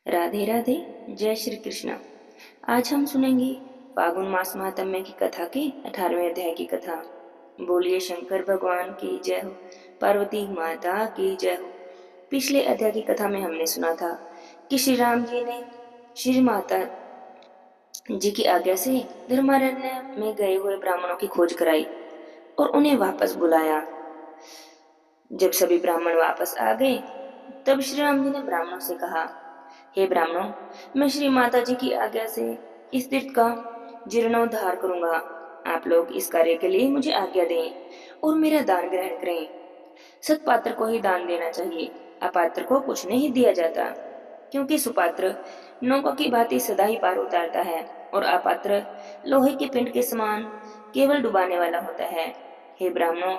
राधे राधे। जय श्री कृष्ण। आज हम सुनेंगे फागुन मास महात्म्य की कथा के 18वें अध्याय की कथा। बोलिए शंकर भगवान की जय हो, पार्वती माता की जय हो। पिछले अध्याय की कथा में हमने सुना था कि श्री राम जी ने श्री माता जी की आज्ञा से धर्मारण्य में गए हुए ब्राह्मणों की खोज कराई और उन्हें वापस बुलाया। जब सभी ब्राह्मण वापस आ गए तब श्री राम जी ने ब्राह्मणों से कहा, हे ब्राह्मणों, मैं श्री माता जी की आज्ञा से इस तीर्थ का जीर्णोद्धार करूंगा। आप लोग इस कार्य के लिए मुझे आज्ञा दें और मेरा दान ग्रहण करें। सत्पात्र को ही दान देना चाहिए, अपात्र को कुछ नहीं दिया जाता, क्योंकि सुपात्र नौका की भांति सदा ही पार उतारता है और अपात्र लोहे के पिंड के समान केवल डुबाने वाला होता है। हे ब्राह्मणों,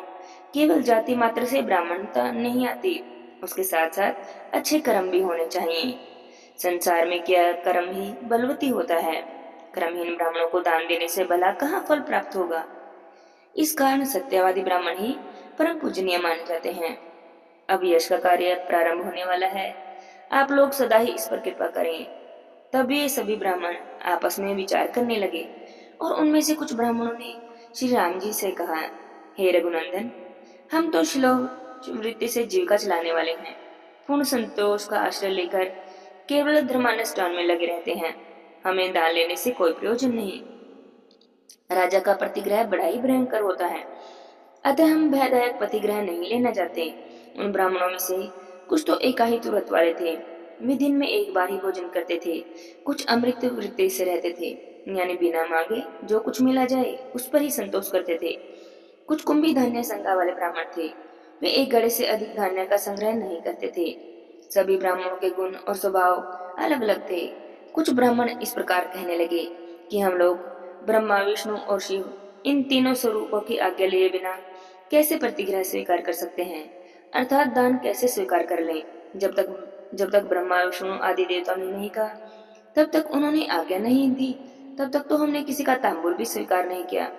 केवल जाति मात्र से ब्राह्मणता नहीं आती, उसके साथ साथ अच्छे कर्म भी होने चाहिए। संसार में क्या कर्म ही बलवती होता है। कर्महीन ब्राह्मणों को दान देने से भला कहाँ फल प्राप्त होगा। इस कारण सत्यवादी ब्राह्मण ही परम पूजनीय माने जाते हैं। अब यश का कार्य प्रारंभ होने वाला है, आप लोग सदा ही इस पर कृपा करें। तब ये सभी ब्राह्मण आपस में विचार करने लगे और उनमें से कुछ ब्राह्मणों ने श्री राम जी से कहा, हे रघुनंदन, हम तो श्लोक वृत्ति से जीविका चलाने वाले हैं। पूर्ण संतोष का आश्रय लेकर केवल धर्मानुष्ठान में लगे रहते हैं। हमें दान लेने से कोई प्रयोजन नहीं। राजा का प्रतिग्रह बड़ा ही भयंकर होता है, अतः हम भयदायक प्रतिग्रह नहीं लेना चाहते। उन ब्राह्मणों में से कुछ तो एकाहित व्रत वाले थे। वे दिन में एक बार ही भोजन करते थे। कुछ अमृत वृत्ति से रहते थे, यानी बिना मांगे जो कुछ मिला जाए उस पर ही संतोष करते थे। कुछ कुंभी धान्य संगा वाले ब्राह्मण थे। वे एक घड़े से अधिक धान्य का संग्रह नहीं करते थे। सभी ब्राह्मणों के गुण और स्वभाव अलग अलग थे। कुछ ब्राह्मण इस प्रकार कहने लगे कि हम लोग ब्रह्मा, विष्णु और शिव, इन तीनों स्वरूपों की आज्ञा लिए बिना कैसे प्रतिग्रह स्वीकार कर सकते हैं, अर्थात दान कैसे स्वीकार कर लें। जब तक ब्रह्मा, विष्णु आदि देवताओं ने नहीं कहा, तब तक उन्होंने आज्ञा नहीं दी, तब तक तो हमने किसी का तांबूल भी स्वीकार नहीं किया।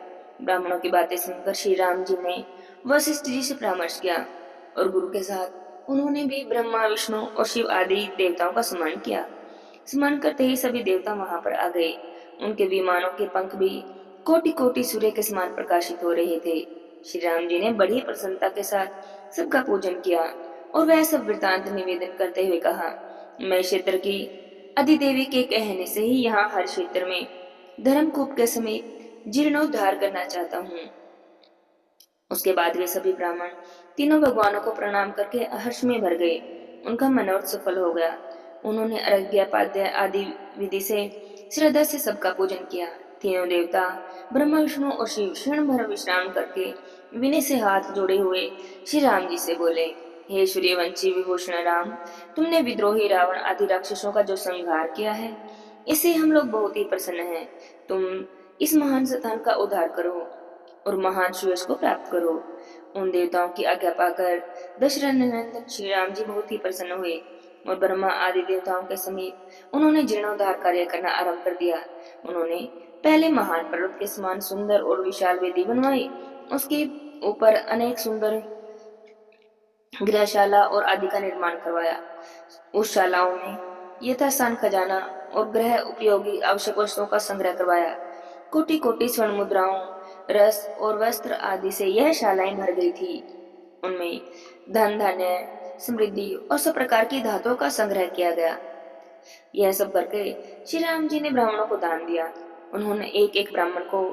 ब्राह्मणों की बातें सुनकर श्री राम जी ने वशिष्ठ जी से परामर्श किया और गुरु के साथ उन्होंने भी ब्रह्मा, विष्णु और शिव आदि देवताओं का सम्मान किया। स्मरण करते ही सभी देवता वहां पर आ गए। उनके विमानों के पंख भी कोटि कोटि सूर्य के समान प्रकाशित हो रहे थे। श्री राम जी ने बड़ी प्रसन्नता के साथ सबका पूजन किया और वह सब वृतांत निवेदन करते हुए कहा, मैं क्षेत्र की अधिदेवी के कहने से ही यहाँ हर क्षेत्र में धर्मकूप के समीप जीर्णोद्धार करना चाहता हूँ। उसके बाद वे सभी ब्राह्मण तीनों भगवानों को प्रणाम करके हर्ष में भर गए। उनका मनोरथ सफल हो गया। उन्होंने अर्घ्य पाद्य आदि विधि से श्रद्धा से सबका पूजन किया। तीनों देवता ब्रह्मा, विष्णु और शिव क्षण भर विश्राम करके विनय से हाथ जोड़े हुए श्री राम जी से बोले, हे सूर्यवंशी विभूषण राम, तुमने विद्रोही रावण आदि राक्षसों का जो संहार किया है, इससे हम लोग बहुत ही प्रसन्न हैं। तुम इस महान स्थान का उद्धार करो और महान सुयश को प्राप्त करो। उन देवताओं की आज्ञा पाकर दशरथ नंदन श्री राम जी बहुत ही प्रसन्न हुए और ब्रह्मा आदि देवताओं के समीप उन्होंने जीर्णोद्धार कार्य करना आरंभ कर दिया। उन्होंने पहले महान पर्वत के समान सुंदर और विशाल वेदी बनवाई। उसके ऊपर अनेक सुंदर गृहशाला और आदि का निर्माण करवाया। उस शालाओं में यथास्थान खजाना और गृह उपयोगी आवश्यक वस्तुओं का संग्रह करवाया। कोटि कोटि स्वर्ण मुद्राओं, रस और वस्त्र आदि से यह शालाएं भर गई थी। उनमें धन धान्य, समृद्धि और सब प्रकार की धातुओं का संग्रह किया गया। यह सब करके श्री राम जी ने ब्राह्मणों को दान दिया। उन्होंने एक एक ब्राह्मण को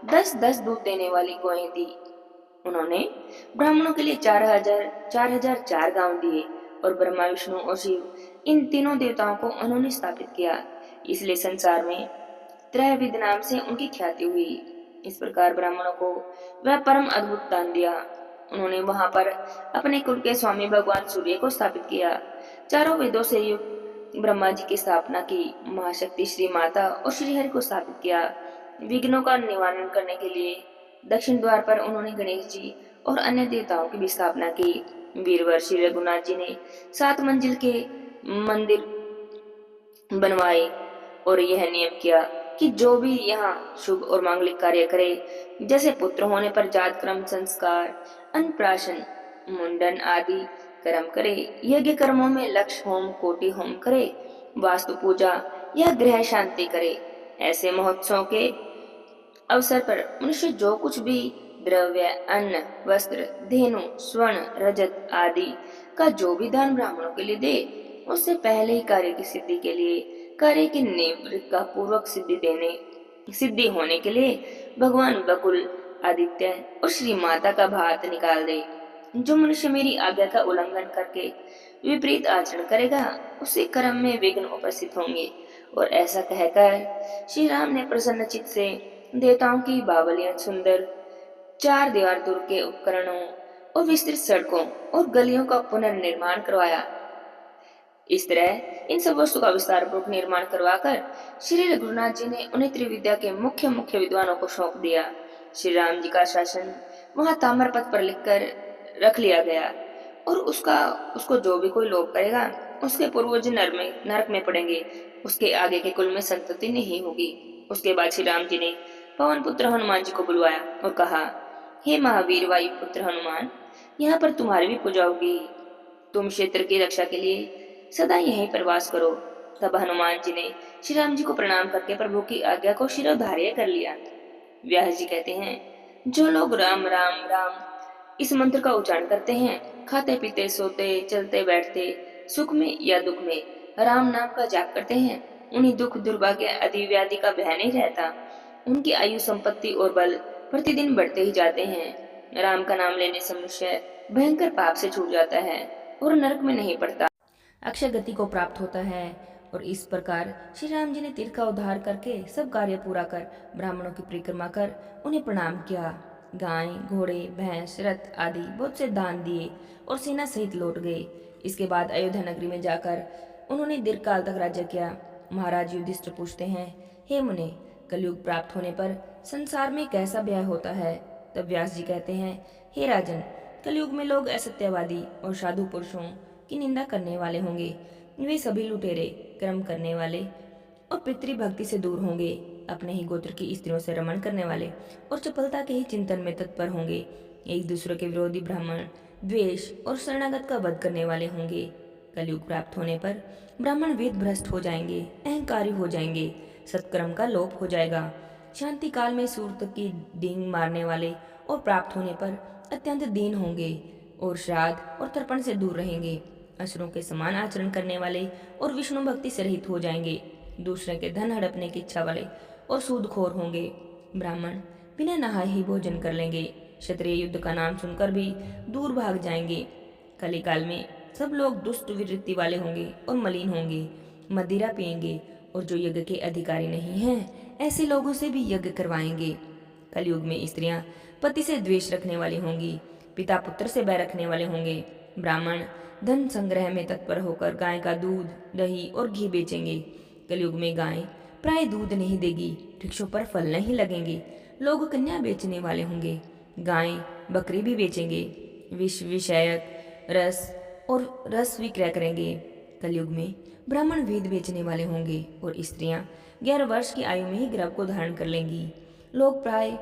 10-10 दूध देने वाली गौएं दी। उन्होंने ब्राह्मणों के लिए 4,000 गांव दिए और ब्रह्मा, विष्णु और शिव, इन तीनों देवताओं को उन्होंने स्थापित किया। इसलिए संसार में त्रयविद नाम से उनकी ख्याति हुई। इस प्रकार ब्राह्मणों को वह परम अद्भुत दान दिया। उन्होंने वहां पर अपने कुल के स्वामी भगवान सूर्य को स्थापित किया। चारों वेदों से युक्त ब्रह्मा जी की स्थापना की। महाशक्ति श्री माता और श्री हरि को स्थापित किया। विघ्नों का निवारण करने के लिए दक्षिण द्वार पर उन्होंने गणेश जी और अन्य देवताओं की भी स्थापना की। वीरवर श्री रघुनाथ जी ने 7 मंजिल के मंदिर बनवाए और यह नियम किया कि जो भी यहाँ शुभ और मांगलिक कार्य करे, जैसे पुत्र होने पर जात क्रम संस्कार, अन्नप्राशन, मुंडन आदि कर्म करे, यज्ञ कर्मों में लक्ष होम, कोटि होम करे, वास्तु पूजा या गृह शांति करे। ऐसे महोत्सव के अवसर पर मनुष्य जो कुछ भी द्रव्य, अन्न, वस्त्र, धेनु, स्वर्ण, रजत आदि का जो भी दान ब्राह्मणों के लिए दे, उससे पहले ही कार्य की सिद्धि के लिए, कार्य की नींव का पूर्वक सिद्धि होने के लिए भगवान बकुल, आदित्य और श्री माता का भात निकाल दे। जो मनुष्य मेरी आज्ञा का उल्लंघन करके विपरीत आचरण करेगा, उसके कर्म में विघ्न उपस्थित होंगे। और ऐसा कहकर श्री राम ने प्रसन्न चित्त से देवताओं की बावलियां सुंदर चार दीवार दुर्ग के उपकरणों और विस्तृत सड़कों और गलियों का पुनर्निर्माण करवाया। इस तरह इन सब वस्तु का विस्तार पूर्वक निर्माण करवाकर श्री रघुनाथ जी ने उन्हें त्रिविद्या के मुख्य मुख्य विद्वानों को सौंप दिया। श्री राम जी का शासन वहां ताम्रपत्र पर लिखकर रख लिया गया और उसको जो भी कोई लोभ करेगा, उसके पूर्वज नरक में पड़ेंगे, उसके आगे के कुल में संतति नहीं होगी। उसके बाद श्री राम जी ने पवन पुत्र हनुमान जी को बुलवाया और कहा, हे महावीर वायु पुत्र हनुमान, यहाँ पर तुम्हारी भी पूजा होगी। तुम क्षेत्र की रक्षा के लिए सदा यहीं पर वास करो। तब हनुमान जी ने श्री राम जी को प्रणाम करके प्रभु की आज्ञा को शिरोधार्य कर लिया। व्यास जी कहते हैं, जो लोग राम राम राम इस मंत्र का उच्चारण करते हैं, खाते पीते सोते चलते बैठते सुख में या दुख में राम नाम का जाप करते हैं, उन्हें दुख दुर्भाग्य आदि व्याधि का भय नहीं रहता। उनकी आयु संपत्ति और बल प्रतिदिन बढ़ते ही जाते हैं। राम का नाम लेने से मनुष्य भयंकर पाप से छूट जाता है और नरक में नहीं पड़ता, अक्षय गति को प्राप्त होता है। और इस प्रकार श्री राम जी ने तीर्थ का उद्धार करके सब कार्य पूरा कर ब्राह्मणों की परिक्रमा कर उन्हें प्रणाम किया। गाय, घोड़े, भैंस, रथ आदि बहुत से दान दिए और सेना सहित लौट गए। इसके बाद अयोध्या नगरी में जाकर उन्होंने दीर्घ काल तक राज्य किया। महाराज युधिष्ठिर पूछते हैं, हे मुने, कलयुग प्राप्त होने पर संसार में कैसा व्यय होता है? तब व्यास जी कहते हैं, हे राजन, कलयुग में लोग असत्यवादी और साधु पुरुषों की निंदा करने वाले होंगे। वे सभी लुटेरे, कर्म करने वाले और पितृभक्ति से दूर होंगे। अपने ही गोत्र की स्त्रियों से रमण करने वाले और चपलता के ही चिंतन में तत्पर होंगे। एक दूसरे के विरोधी ब्राह्मण, द्वेष और शरणागत का वध करने वाले होंगे। कलयुग प्राप्त होने पर ब्राह्मण वेद भ्रष्ट हो जाएंगे, अहंकारी हो जाएंगे, सत्कर्म का लोप हो जाएगा। शांति काल में सूर्य की डींग मारने वाले और प्राप्त होने पर अत्यंत दीन होंगे और श्राद्ध और तर्पण से दूर रहेंगे। असुरों के समान आचरण करने वाले और विष्णु भक्ति से रहित हो जाएंगे। दूसरे के धन हड़पने की इच्छा वाले और सूदखोर होंगे। ब्राह्मण बिना नहाए ही भोजन कर लेंगे। क्षत्रिय युद्ध का नाम सुनकर भी दूर भाग जाएंगे। कलिकाल में सब लोग दुष्ट वृत्ति वाले होंगे और मलिन होंगे, मदिरा पिएंगे और जो यज्ञ के अधिकारी नहीं हैं, ऐसे लोगों से भी यज्ञ करवाएंगे। कलयुग में स्त्रियां पति से द्वेष रखने वाली होंगी, पिता पुत्र से बैर रखने वाले होंगे। ब्राह्मण धन संग्रह में तत्पर होकर गाय का दूध, दही और घी बेचेंगे। कलयुग में गाय प्राय दूध नहीं देगी, वृक्षों पर फल नहीं लगेंगे। लोग कन्या बेचने वाले होंगे, गाय बकरी भी बेचेंगे। विष विषयक रस विक्रय करेंगे। कलयुग में ब्राह्मण वेद बेचने वाले होंगे और स्त्रियां 11 वर्ष की आयु में ही गर्भ को धारण कर लेंगी। लोग प्राय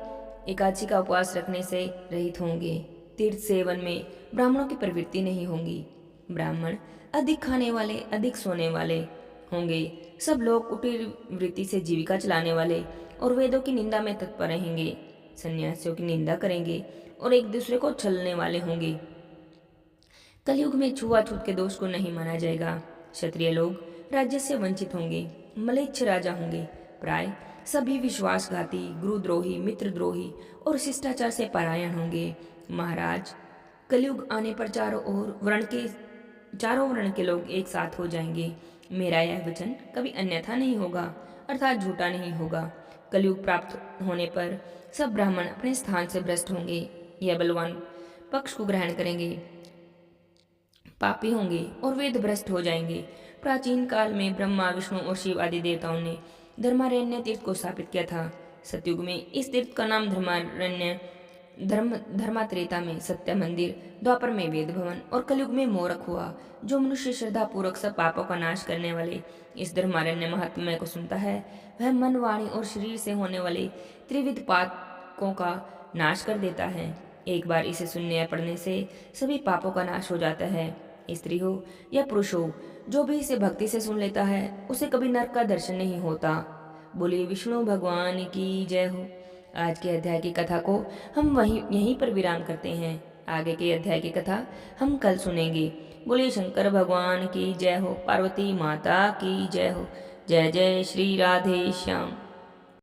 एकादशी का उपवास रखने से रहित होंगे। तीर्थ सेवन में ब्राह्मणों की प्रवृत्ति नहीं होंगी। ब्राह्मण अधिक खाने वाले, अधिक सोने वाले होंगे। सब लोग कुटीर वृत्ति से जीविका चलाने वाले और वेदों की निंदा में तत्पर रहेंगे। सन्यासियों की निंदा करेंगे और एक दूसरे को छलने वाले होंगे। कलयुग में छुआछूत के दोष को नहीं माना जाएगा। क्षत्रिय लोग राज्य से वंचित होंगे, मलेच्छ राजा होंगे। प्राय सभी विश्वासघाती, गुरुद्रोही, मित्रद्रोही और शिष्टाचार से परायण होंगे। महाराज, कलयुग आने पर चारों वर्ण के लोग एक साथ हो जाएंगे। मेरा यह वचन कभी अन्यथा नहीं होगा, अर्थात झूठा नहीं होगा। कलयुग प्राप्त होने पर सब ब्राह्मण अपने स्थान से भ्रष्ट होंगे। यह बलवान पक्ष को ग्रहण करेंगे, पापी होंगे और वेद भ्रष्ट हो जाएंगे। प्राचीन काल में ब्रह्मा, विष्णु और शिव आदि देवताओं ने धर्मारण्य तीर्थ को स्थापित किया था। सतयुग में इस तीर्थ का नाम धर्मारण्य, धर्मात्रेता में सत्य मंदिर, द्वापर में वेद भवन और कलयुग में मोरख हुआ। जो मनुष्य श्रद्धा पूर्वक सब पापों का नाश करने वाले इस धर्मारण्य महात्म्य को सुनता है, वह मन, वाणी और शरीर से होने वाले त्रिविध पापों का नाश कर देता है। एक बार इसे सुनने या पढ़ने से सभी पापों का नाश हो जाता है। स्त्री हो या पुरुष हो, जो भी इसे भक्ति से सुन लेता है उसे कभी नरक का दर्शन नहीं होता। बोलिए विष्णु भगवान की जय हो। आज के अध्याय की कथा को हम यहीं पर विराम करते हैं। आगे के अध्याय की कथा हम कल सुनेंगे। बोलिए शंकर भगवान की जय हो, पार्वती माता की जय हो। जय जय श्री राधे श्याम।